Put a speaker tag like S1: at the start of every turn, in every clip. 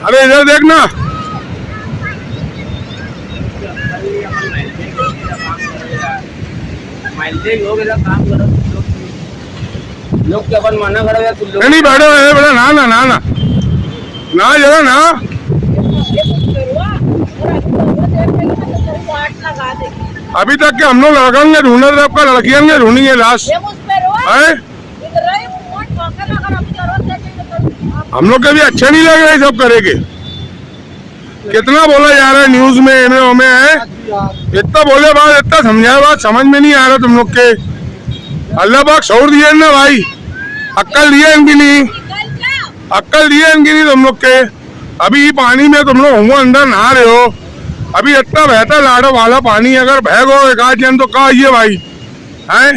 S1: अरे इधर देखना,
S2: लोग क्या अपन मना करो यार, तुम लोग
S1: नहीं बैठो बेटा, ना ना ना ना ना जरा ना। अभी तक के हम लोग लड़कन के ढूंढे थे, आपका लड़कियन के ढूंढेंगे लास्ट है। हम लोग के भी अच्छा नहीं लग रहा है सब करेंगे। कितना बोला जा रहा है न्यूज में, में है, इतना बोले बात, इतना समझाए बात, समझ में नहीं आ रहा तुम लोग के। अल्लाह पाक शौर दिए ना भाई, अक्ल दिए इनकी नहीं, अक्ल दिए इनकी नहीं तुम लोग के। अभी पानी में तुम लोग हुआ अंदर नहा रहे हो, अभी इतना बहता लाड़ो वाला पानी, अगर बह गो एक आध जन तो कहा ये भाई है।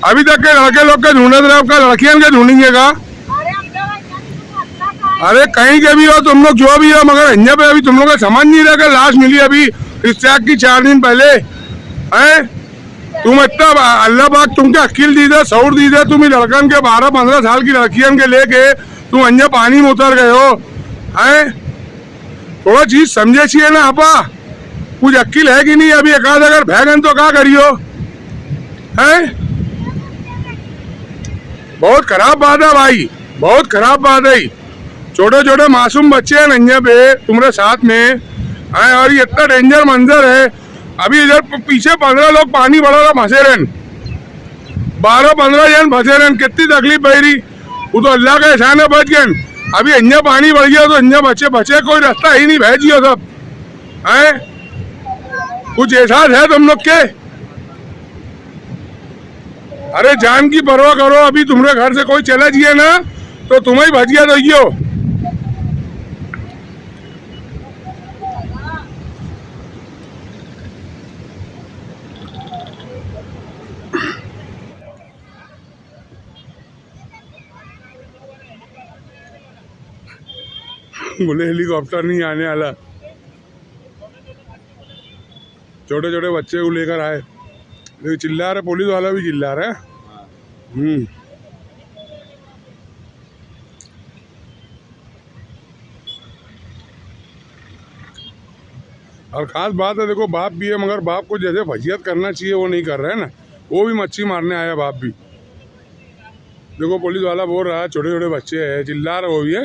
S1: अभी तक के लड़के लोग के ढूंढे थे, आपका लड़कियन के ढूंढेंगे का। अरे कहीं के भी हो तुम लोग, जो भी हो, मगर अंजा पे अभी तुम लोग समझ नहीं रहा कि लाश मिली अभी इस त्याग की 4 दिन पहले है। तुम इतना अल्लाह पाक तुमके अकील दी दे, शौर दी दे, तुम लड़कन के 12-15 साल की लड़कियन के लेके तुम अंजा पानी में उतर गए हो है। थोड़ा चीज समझे चाहिए ना आपा, कुछ अकील है कि नहीं। अभी एक आध अगर भैगन तो क्या करियो है। बहुत खराब बात है भाई, बहुत खराब बात है। छोटे छोटे मासूम बच्चे हैं नंजा पे तुम्हारे साथ में है, और ये इतना डेंजर मंजर है। अभी इधर पीछे 15 लोग पानी बढ़ा रहा फंसे रहे, 12-15 जन फंसे रहे, कितनी तकलीफ पड़ रही। वो तो अल्लाह का एहसान है बच गए। अभी अंजा पानी बढ़ गया तो अंजा बच्चे बचे, कोई रास्ता ही नहीं, भेजियो सब है। कुछ एहसास है तुम लोग के। अरे जान की परवाह करो, अभी तुम्हारे घर से कोई चला जिए ना तो तुम्हें ही भजिया दइयो। बोले हेलीकॉप्टर नहीं आने वाला, छोटे छोटे बच्चे को लेकर आए, लेकिन चिल्ला रहे, पुलिस वाला भी चिल्ला रहा है। और खास बात है, देखो बाप भी है, मगर बाप को जैसे फजीयत करना चाहिए वो नहीं कर रहे हैं ना। वो भी मच्छी मारने आया बाप भी। देखो पुलिस वाला बोल रहा है छोटे छोटे बच्चे हैं, चिल्ला रहा वो भी है।